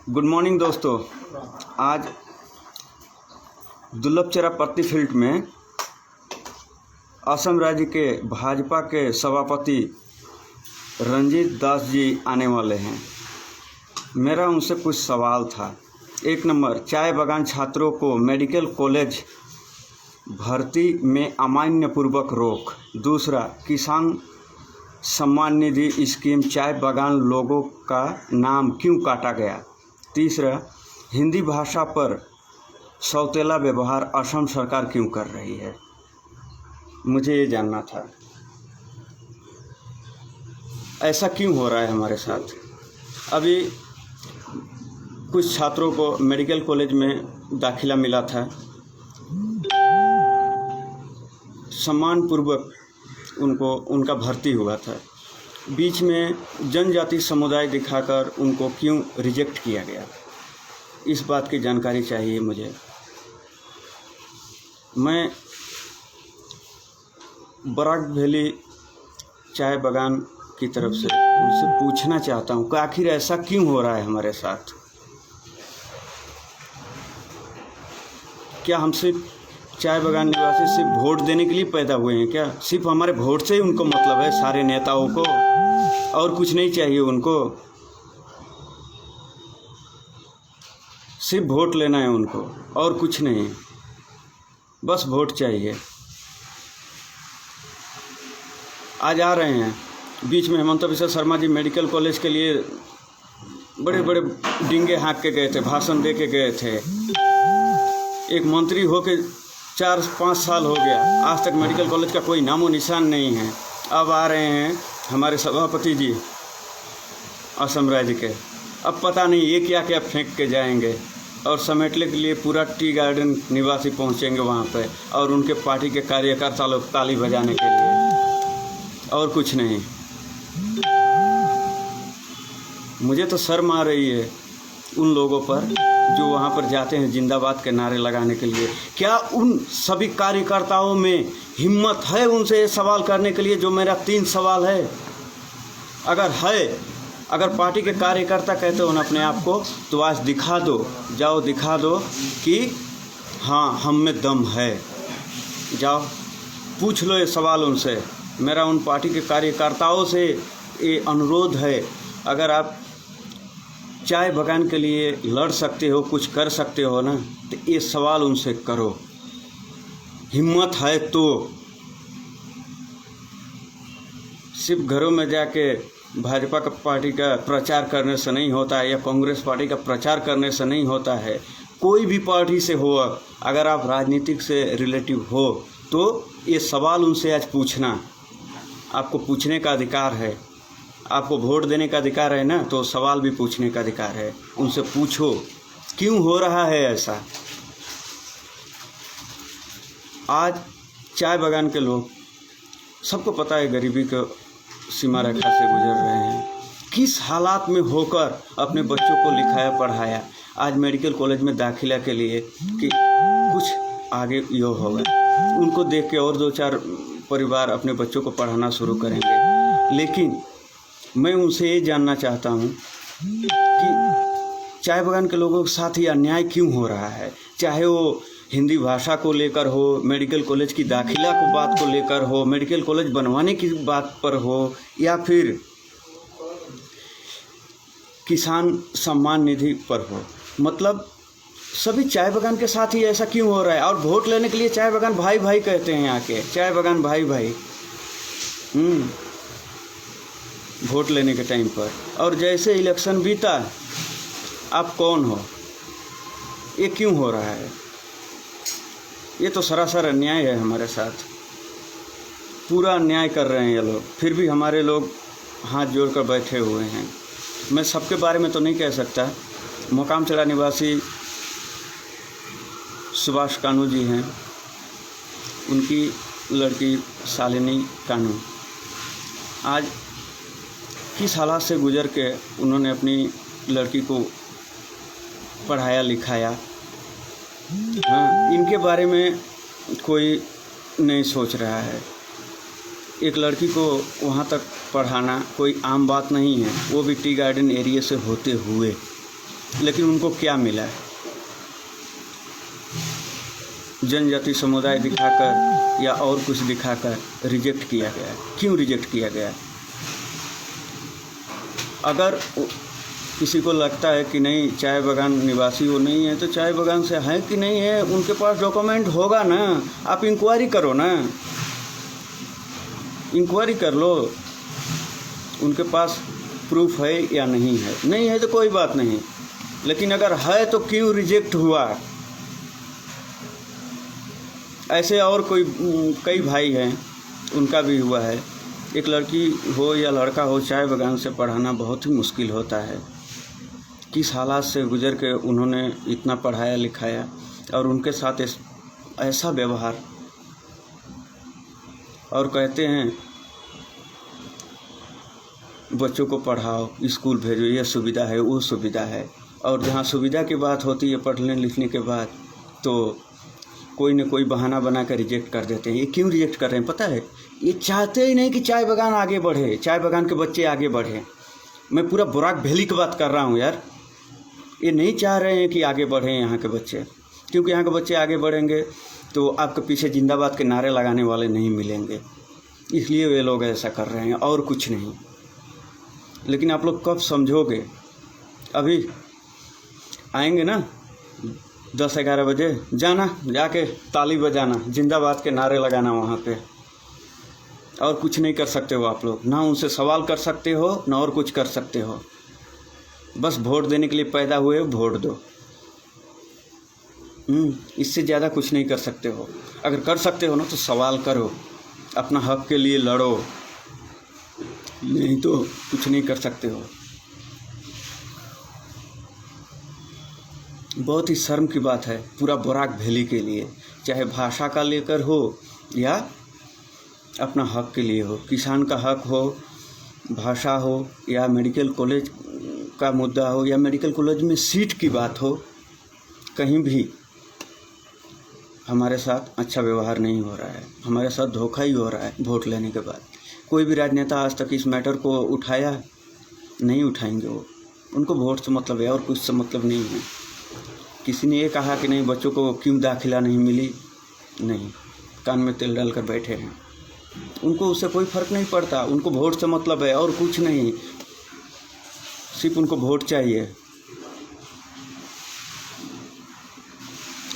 Good morning दोस्तों। आज दुर्लभचरा पत्ती फील्ड में असम राज्य के भाजपा के सभापति रंजीत दास जी आने वाले हैं। मेरा उनसे कुछ सवाल था। 1 नंबर, चाय बागान छात्रों को मेडिकल कॉलेज भर्ती में अमान्यपूर्वक रोक। दूसरा, किसान सम्मान निधि स्कीम चाय बागान लोगों का नाम क्यों काटा गया। तीसरा, हिंदी भाषा पर सौतेला व्यवहार असम सरकार क्यों कर रही है। मुझे ये जानना था, ऐसा क्यों हो रहा है हमारे साथ। अभी कुछ छात्रों को मेडिकल कॉलेज में दाखिला मिला था, सम्मानपूर्वक उनका भर्ती हुआ था। बीच में जनजाति समुदाय दिखाकर उनको क्यों रिजेक्ट किया गया, इस बात की जानकारी चाहिए मुझे। मैं बराक वैली चाय बागान की तरफ से उनसे पूछना चाहता हूँ कि आखिर ऐसा क्यों हो रहा है हमारे साथ। क्या हम सिर्फ चाय बागान निवासी सिर्फ वोट देने के लिए पैदा हुए हैं क्या? सिर्फ हमारे वोट से ही उनको मतलब है सारे नेताओं को, और कुछ नहीं चाहिए उनको? सिर्फ वोट लेना है उनको और कुछ नहीं, बस वोट चाहिए। आज आ रहे हैं, बीच में हेमंत बिस्वा शर्मा जी मेडिकल कॉलेज के लिए बड़े बड़े डिंगे हाँक के गए थे, भाषण दे के गए थे। एक मंत्री हो के 4-5 साल हो गया, आज तक मेडिकल कॉलेज का कोई नामो निशान नहीं है। अब आ रहे हैं हमारे सभापति जी असम राज्य के, अब पता नहीं ये क्या क्या फेंक के जाएंगे, और समेटने के लिए पूरा टी गार्डन निवासी पहुंचेंगे वहां पे, और उनके पार्टी के कार्यकर्ता लोग ताली बजाने के लिए, और कुछ नहीं। मुझे तो शर्म आ रही है उन लोगों पर जो वहाँ पर जाते हैं जिंदाबाद के नारे लगाने के लिए। क्या उन सभी कार्यकर्ताओं में हिम्मत है उनसे ये सवाल करने के लिए जो मेरा 3 सवाल है? अगर है, अगर पार्टी के कार्यकर्ता कहते हो ना अपने आप को, तो आज दिखा दो, जाओ दिखा दो कि हाँ हम में दम है। जाओ पूछ लो ये सवाल उनसे। मेरा उन पार्टी के कार्यकर्ताओं से ये अनुरोध है, अगर आप चाय बागान के लिए लड़ सकते हो, कुछ कर सकते हो ना, तो ये सवाल उनसे करो, हिम्मत है तो। सिर्फ घरों में जाके भाजपा का पार्टी का प्रचार करने से नहीं होता है, या कांग्रेस पार्टी का प्रचार करने से नहीं होता है। कोई भी पार्टी से हो, अगर आप राजनीतिक से रिलेटिव हो, तो ये सवाल उनसे आज पूछना, आपको पूछने का अधिकार है। आपको वोट देने का अधिकार है ना, तो सवाल भी पूछने का अधिकार है। उनसे पूछो क्यों हो रहा है ऐसा। आज चाय बागान के लोग, सबको पता है गरीबी के सीमा रेखा से गुजर रहे हैं, किस हालात में होकर अपने बच्चों को लिखाया पढ़ाया। आज मेडिकल कॉलेज में दाखिला के लिए कि कुछ आगे यो होगा, उनको देख के और 2-4 परिवार अपने बच्चों को पढ़ाना शुरू करेंगे। लेकिन मैं उनसे ये जानना चाहता हूँ कि चाय बागान के लोगों के साथ ही अन्याय क्यों हो रहा है, चाहे वो हिंदी भाषा को लेकर हो, मेडिकल कॉलेज की दाखिला को बात को लेकर हो, मेडिकल कॉलेज बनवाने की बात पर हो, या फिर किसान सम्मान निधि पर हो। मतलब सभी चाय बागान के साथ ही ऐसा क्यों हो रहा है। और वोट लेने के लिए चाय बागान भाई भाई कहते हैं, आके चाय बागान भाई भाई वोट लेने के टाइम पर, और जैसे इलेक्शन बीता, आप कौन हो। ये क्यों हो रहा है? ये तो सरासर अन्याय है हमारे साथ, पूरा अन्याय कर रहे हैं ये लोग। फिर भी हमारे लोग हाथ जोड़कर बैठे हुए हैं। मैं सबके बारे में तो नहीं कह सकता। मोकामचड़ा निवासी सुभाष कानू जी हैं, उनकी लड़की शालिनी कानू आज किस हालात से गुजर के उन्होंने अपनी लड़की को पढ़ाया लिखाया, हाँ, इनके बारे में कोई नहीं सोच रहा है। एक लड़की को वहाँ तक पढ़ाना कोई आम बात नहीं है, वो भी टी गार्डन एरिया से होते हुए। लेकिन उनको क्या मिला? जनजाति समुदाय दिखाकर या और कुछ दिखाकर रिजेक्ट किया गया। क्यों रिजेक्ट किया गया? अगर किसी को लगता है कि नहीं चाय बागान निवासी वो नहीं है, तो चाय बागान से है कि नहीं है, उनके पास डॉक्यूमेंट होगा ना। आप इंक्वायरी करो ना, इंक्वायरी कर लो, उनके पास प्रूफ है या नहीं है। नहीं है तो कोई बात नहीं, लेकिन अगर है तो क्यों रिजेक्ट हुआ? ऐसे और कई भाई हैं, उनका भी हुआ है। एक लड़की हो या लड़का हो, चाय बागान से पढ़ाना बहुत ही मुश्किल होता है। किस हालात से गुजर के उन्होंने इतना पढ़ाया लिखाया, और उनके साथ ऐसा व्यवहार, और कहते हैं बच्चों को पढ़ाओ, स्कूल भेजो, ये सुविधा है वो सुविधा है। और जहाँ सुविधा की बात होती है पढ़ने लिखने के बाद, तो कोई न कोई बहाना बना कर रिजेक्ट कर देते हैं। ये क्यों रिजेक्ट कर रहे हैं पता है? ये चाहते ही नहीं कि चाय बागान आगे बढ़े, चाय बागान के बच्चे आगे बढ़े। मैं पूरा बुराक वैली की बात कर रहा हूँ यार। ये नहीं चाह रहे हैं कि आगे बढ़ें यहाँ के बच्चे, क्योंकि यहाँ के बच्चे आगे बढ़ेंगे तो आपके पीछे जिंदाबाद के नारे लगाने वाले नहीं मिलेंगे, इसलिए वे लोग ऐसा कर रहे हैं, और कुछ नहीं। लेकिन आप लोग कब समझोगे? अभी आएंगे ना 10-11 बजे, जाना, जाके ताली बजाना, जिंदाबाद के नारे लगाना वहाँ पे, और कुछ नहीं कर सकते हो आप लोग। ना उनसे सवाल कर सकते हो, ना और कुछ कर सकते हो। बस वोट देने के लिए पैदा हुए, वोट दो। इससे ज़्यादा कुछ नहीं कर सकते हो। अगर कर सकते हो ना तो सवाल करो, अपना हक के लिए लड़ो, नहीं तो कुछ नहीं कर सकते हो। बहुत ही शर्म की बात है पूरा बुराक वैली के लिए, चाहे भाषा का लेकर हो या अपना हक के लिए हो। किसान का हक हो, भाषा हो, या मेडिकल कॉलेज का मुद्दा हो, या मेडिकल कॉलेज में सीट की बात हो, कहीं भी हमारे साथ अच्छा व्यवहार नहीं हो रहा है। हमारे साथ धोखा ही हो रहा है। वोट लेने के बाद कोई भी राजनेता आज तक इस मैटर को उठाया नहीं, उठाएंगे वो। उनको वोट से मतलब है और कुछ से मतलब नहीं है। किसी ने ये कहा कि नहीं बच्चों को क्यों दाखिला नहीं मिली, नहीं, कान में तेल डालकर बैठे हैं। उनको उससे कोई फ़र्क नहीं पड़ता, उनको वोट से मतलब है और कुछ नहीं, सिर्फ उनको वोट चाहिए।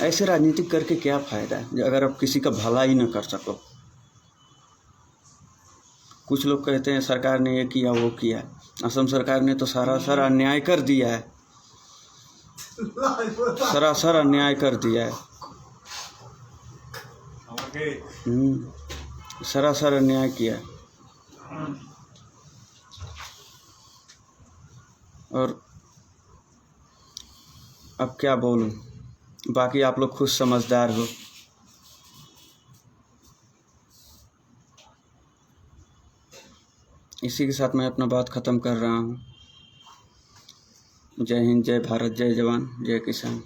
ऐसे राजनीति करके क्या फ़ायदा है अगर आप किसी का भला ही न कर सको। कुछ लोग कहते हैं सरकार ने ये किया वो किया। असम सरकार ने तो सरासर अन्याय कर दिया है, सरासर अन्याय कर दिया है। सरासर अन्याय किया। और अब क्या बोलूं, बाकी आप लोग खुद समझदार हो। इसी के साथ मैं अपना बात ख़त्म कर रहा हूँ। जय हिंद, जय भारत, जय जवान, जय किसान।